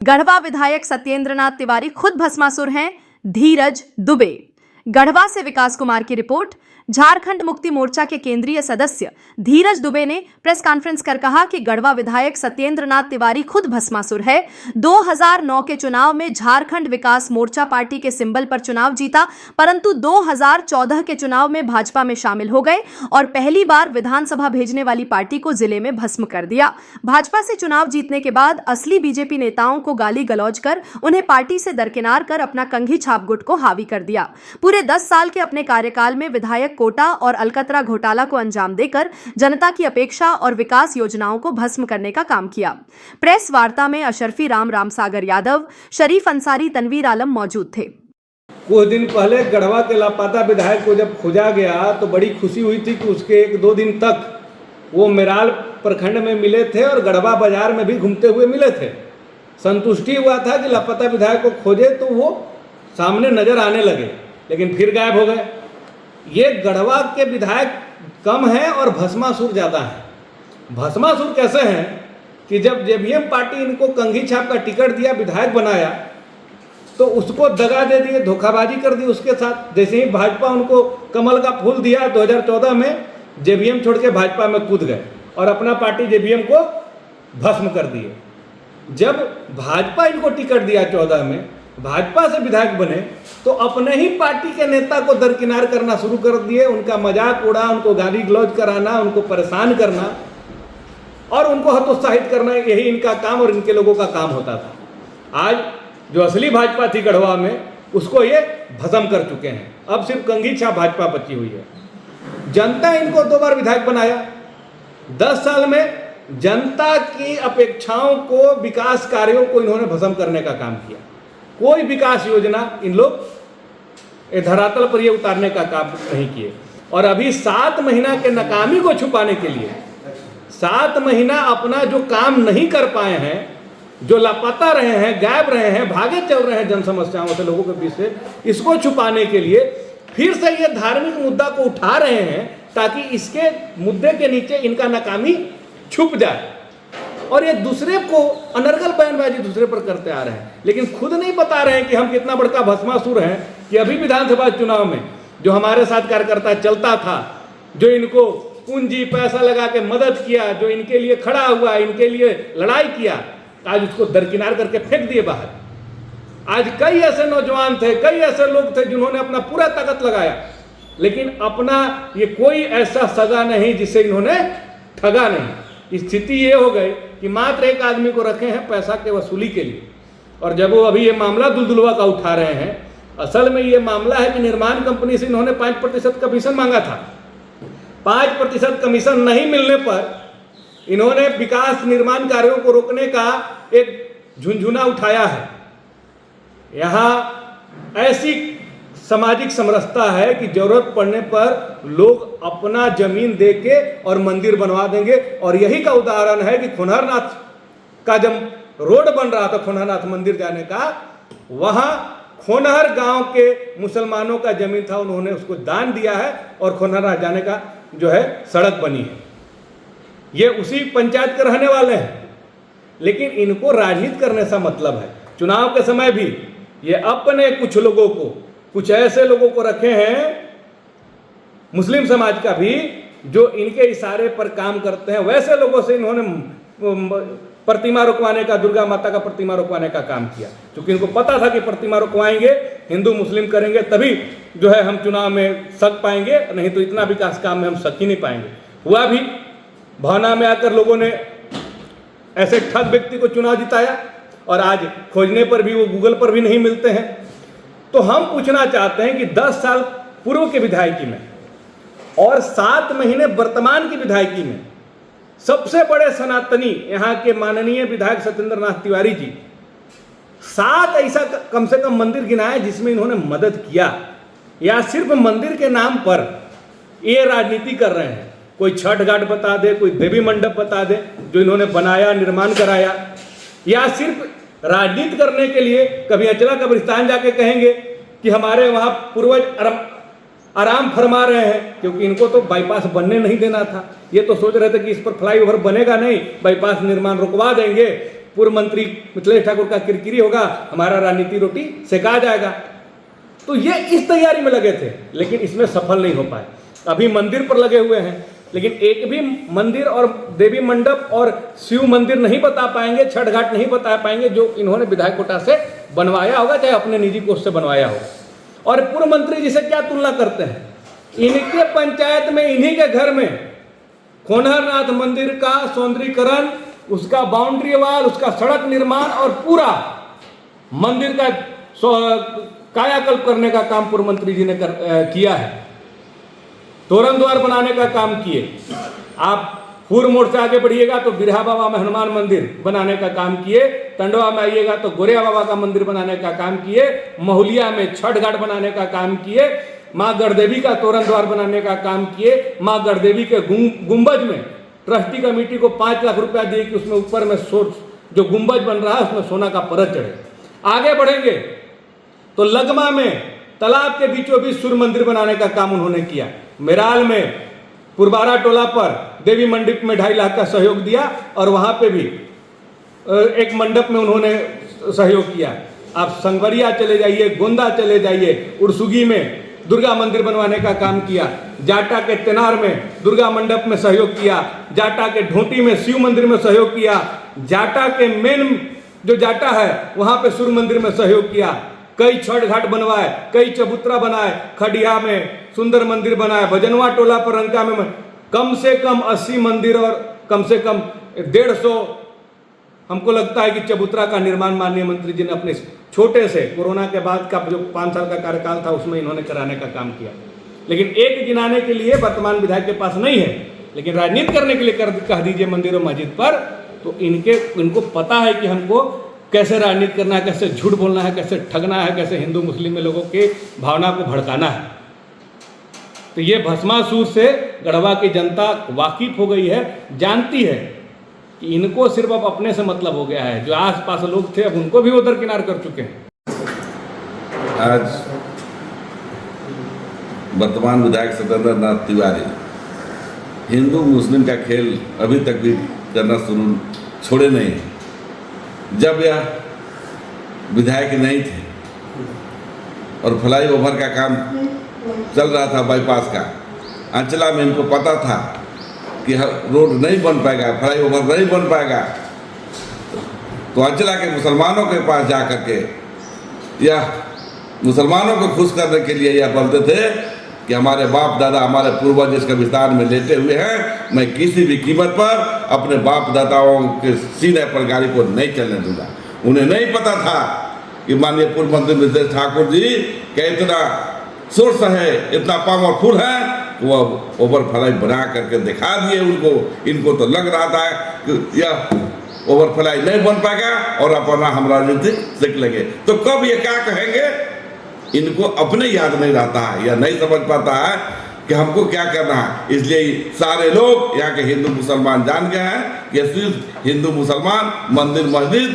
गढ़वा विधायक सत्येंद्रनाथ तिवारी खुद भस्मासुर हैं, धीरज दुबे। गढ़वा से विकास कुमार की रिपोर्ट। झारखंड मुक्ति मोर्चा के केंद्रीय सदस्य धीरज दुबे ने प्रेस कॉन्फ्रेंस कर कहा कि गढ़वा विधायक सत्येंद्रनाथ तिवारी खुद भस्मासुर है। 2009 के चुनाव में झारखंड विकास मोर्चा पार्टी के सिंबल पर चुनाव जीता, परंतु 2014 के चुनाव में भाजपा में शामिल हो गए और पहली बार विधानसभा भेजने वाली पार्टी को जिले में भस्म कर दिया। भाजपा से चुनाव जीतने के बाद असली बीजेपी नेताओं को गाली गलौज कर उन्हें पार्टी से दरकिनार कर अपना कंघी छाप गुट को हावी कर दिया। पूरे 10 साल के अपने कार्यकाल में विधायक कोटा और अलकतरा घोटाला को अंजाम देकर जनता की अपेक्षा और विकास योजनाओं को भस्म करने का काम किया। प्रेस वार्ता में अशरफी रामसागर यादव, शरीफ अंसारी, तनवीर आलम मौजूद थे। कुछ दिन पहले गढ़वा के लापता विधायक को जब खोजा गया तो बड़ी खुशी हुई थी कि उसके 1-2 दिन तक वो मेराल प्रखंड में मिले थे और गढ़वा बाजार में भी घूमते हुए मिले थे। संतुष्टि हुआ था कि लापता विधायक को खोजे तो वो सामने नजर आने लगे, लेकिन फिर गायब हो गए। ये गढ़वा के विधायक कम हैं और भस्मासुर ज़्यादा हैं। भस्मासुर कैसे हैं कि जब जेबीएम पार्टी इनको कंघी छाप का टिकट दिया, विधायक बनाया, तो उसको दगा दे दिए, धोखाबाजी कर दी उसके साथ। जैसे ही भाजपा उनको कमल का फूल दिया 2014 में, जेबीएम छोड़ के भाजपा में कूद गए और अपना पार्टी जेबीएम को भस्म कर दिए। जब भाजपा इनको टिकट दिया 14 में, भाजपा से विधायक बने, तो अपने ही पार्टी के नेता को दरकिनार करना शुरू कर दिए, उनका मजाक उड़ा, उनको गाली गलौज कराना, उनको परेशान करना और उनको हतोत्साहित करना, यही इनका काम और इनके लोगों का काम होता था। आज जो असली भाजपा थी गढ़वा में, उसको ये भस्म कर चुके हैं। अब सिर्फ कंघी छाप भाजपा बची हुई है। जनता इनको 2 बार विधायक बनाया। 10 साल में जनता की अपेक्षाओं को, विकास कार्यों को इन्होंने भस्म करने का काम किया। कोई विकास योजना इन लोग धरातल पर ये उतारने का काम नहीं किए। और अभी 7 महीना के नाकामी को छुपाने के लिए, 7 महीना अपना जो काम नहीं कर पाए हैं, जो लापता रहे हैं, गायब रहे हैं, भागे चल रहे हैं जन समस्याओं से, लोगों के बीच से, इसको छुपाने के लिए फिर से ये धार्मिक मुद्दा को उठा रहे हैं ताकि इसके मुद्दे के नीचे इनका नाकामी छुप जाए और ये दूसरे को अनर्गल बयानबाजी दूसरे पर करते आ रहे हैं, लेकिन खुद नहीं बता रहे हैं कि हम कितना बड़का भस्मासुर हैं कि अभी विधानसभा चुनाव में जो हमारे साथ कार्यकर्ता चलता था, जो इनको पूंजी पैसा लगा के मदद किया, जो इनके लिए खड़ा हुआ, इनके लिए लड़ाई किया, आज उसको दरकिनार करके फेंक दिए बाहर। आज कई ऐसे नौजवान थे, कई ऐसे लोग थे जिन्होंने अपना पूरा ताकत लगाया, लेकिन अपना ये कोई ऐसा सगा नहीं जिसे इन्होंने ठगा नहीं। स्थिति ये हो गई कि मात्र एक आदमी को रखे हैं पैसा के वसूली के लिए। और जब वो अभी ये मामला दुलदुलवा का उठा रहे हैं, असल में ये मामला है कि निर्माण कंपनी से इन्होंने 5% कमीशन मांगा था। 5% कमीशन नहीं मिलने पर इन्होंने विकास निर्माण कार्यों को रोकने का एक झुंझुना उठाया है। यहाँ ऐसी सामाजिक समरसता है कि जरूरत पड़ने पर लोग अपना जमीन देके और मंदिर बनवा देंगे। और यही का उदाहरण है कि खुनहरनाथ का जब रोड बन रहा था, खुनहरनाथ मंदिर जाने का, वहां खोनहर गांव के मुसलमानों का जमीन था, उन्होंने उसको दान दिया है और खुनहरनाथ जाने का जो है सड़क बनी है। ये उसी पंचायत के रहने वाले हैं, लेकिन इनको राजनीति करने से मतलब है। चुनाव के समय भी ये अपने कुछ लोगों को, कुछ ऐसे लोगों को रखे हैं मुस्लिम समाज का भी, जो इनके इशारे पर काम करते हैं। वैसे लोगों से इन्होंने प्रतिमा रुकवाने का, दुर्गा माता का प्रतिमा रुकवाने का काम किया, क्योंकि इनको पता था कि प्रतिमा रुकवाएंगे, हिंदू मुस्लिम करेंगे, तभी जो है हम चुनाव में सक पाएंगे, नहीं तो इतना विकास काम में हम सक ही नहीं पाएंगे। हुआ भी, भावना में आकर लोगों ने ऐसे ठग व्यक्ति को चुनाव जिताया और आज खोजने पर भी वो गूगल पर भी नहीं मिलते हैं। तो हम पूछना चाहते हैं कि 10 साल पूर्व के विधायकी में और 7 महीने वर्तमान की विधायकी में सबसे बड़े सनातनी यहाँ के माननीय विधायक सत्येंद्रनाथ तिवारी जी 7 ऐसा कम से कम मंदिर गिनाए जिसमें इन्होंने मदद किया, या सिर्फ मंदिर के नाम पर ये राजनीति कर रहे हैं। कोई छठ घाट बता दे, कोई देवी मंडप बता दे जो इन्होंने बनाया, निर्माण कराया, या सिर्फ राजनीति करने के लिए कभी अचला कब्रिस्तान जाके कहेंगे कि हमारे वहाँ पूर्वज आराम फरमा रहे हैं, क्योंकि इनको तो बाईपास बनने नहीं देना था। ये तो सोच रहे थे कि इस पर फ्लाईओवर बनेगा नहीं, बाईपास निर्माण रुकवा देंगे पूर्व मंत्री मिथिलेश ठाकुर का किरकिरी होगा, हमारा राजनीति रोटी सेका जाएगा। तो ये इस तैयारी में लगे थे, लेकिन इसमें सफल नहीं हो पाए। अभी मंदिर पर लगे हुए हैं, लेकिन एक भी मंदिर और देवी मंडप और शिव मंदिर नहीं बता पाएंगे, छठ घाट नहीं बता पाएंगे जो इन्होंने विधायक कोटा से बनवाया होगा, चाहे अपने निजी कोष से बनवाया होगा। और पूर्व मंत्री जी से क्या तुलना करते हैं? इनके पंचायत में, इन्हीं के घर में खोनहरनाथ मंदिर का सौंदर्यीकरण, उसका बाउंड्री वाल, उसका सड़क निर्माण और पूरा मंदिर का कायाकल्प करने का काम पूर्व मंत्री जी ने किया है। तोरण द्वार बनाने का काम किए। आप पूर्व मोड़ से आगे बढ़िएगा तो बिरहा बाबा में हनुमान मंदिर बनाने का काम किए, टंडवा में आइएगा तो गोरिया बाबा का मंदिर बनाने का काम किए, महुलिया में छठ घाट बनाने का काम किए, माँ गढ़देवी का तोरण द्वार बनाने का काम किए, माँ गढ़देवी के गुंबज में ट्रस्टी कमेटी को 5 लाख रुपया दिए कि उसमें ऊपर में जो गुंबज बन रहा है उसमें सोना का परत चढ़े। आगे बढ़ेंगे तो लगमा में तालाब के बीचों बीच सूर्य मंदिर बनाने का काम उन्होंने किया। मेराल में पुरबारा टोला पर देवी मंडप में 2.5 लाख का सहयोग दिया और वहां पे भी एक मंडप में उन्होंने सहयोग किया। आप संगवरिया चले जाइए, गोंदा चले जाइए, उड़सुगी में दुर्गा मंदिर बनवाने का काम किया, जाटा के तेनार में दुर्गा मंडप में सहयोग किया, जाटा के ढोटी में शिव मंदिर में सहयोग किया, जाटा के मेन जो जाटा है वहां पे सूर्य मंदिर में सहयोग किया, कई छठ घाट बनवाए, कई चबूतरा बनाए, खडिया में सुंदर मंदिर बनाए, भजनवा टोला पर रंका में कम से कम 80 मंदिर और कम से कम 150 हमको लगता है कि चबूतरा का निर्माण माननीय मंत्री जी ने अपने छोटे से कोरोना के बाद का जो 5 साल का कार्यकाल था उसमें इन्होंने कराने का काम किया। लेकिन एक गिनाने के लिए वर्तमान विधायक के पास नहीं है, लेकिन राजनीति करने के लिए कह दीजिए मंदिर और मस्जिद पर, तो इनको पता है कि हमको कैसे राजनीति करना है, कैसे झूठ बोलना है, कैसे ठगना है, कैसे हिंदू मुस्लिम में लोगों के भावना को भड़काना है। तो ये भस्मासुर से गढ़वा की जनता वाकिफ हो गई है, जानती है कि इनको सिर्फ अब अपने से मतलब हो गया है। जो आसपास लोग थे अब उनको भी उधर किनार कर चुके हैं। आज वर्तमान विधायक सत्येंद्र नाथ तिवारी हिंदू मुस्लिम का खेल अभी तक भी करना छोड़े नहीं। जब यह विधायक नहीं थे और फ्लाईओवर का काम चल रहा था बाईपास का, अंचला में इनको पता था कि रोड नहीं बन पाएगा, फ्लाईओवर नहीं बन पाएगा, तो अंचला के मुसलमानों के पास जा करके यह मुसलमानों को खुश करने के लिए यह बोलते थे कि हमारे बाप दादा, हमारे पूर्वज इस कब्रिस्तान में लेटे हुए हैं, मैं किसी भी कीमत पर अपने बाप दादाओं के सीने पर गाड़ी को नहीं चलने दूंगा। उन्हें नहीं पता था कि माननीय पूर्व मंत्री मिथिलेश ठाकुर जी का इतना सोर्स है, इतना पावरफुल है, वह ओवरफ्लाई बना करके दिखा दिए उनको। इनको तो लग रहा था कि यह ओवरफ्लाई नहीं बन पाएगा और अपना हम राजनीति सीख लेंगे। तो कब ये क्या कहेंगे, इनको अपने याद नहीं रहता है या नहीं समझ पाता है कि हमको क्या करना है। इसलिए सारे लोग यहाँ के हिंदू मुसलमान जान गए हैं कि सिर्फ हिंदू मुसलमान मंदिर मस्जिद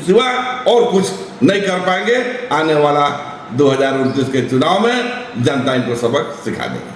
सिवा और कुछ नहीं कर पाएंगे। आने वाला 2029 के चुनाव में जनता इनको सबक सिखा देगी।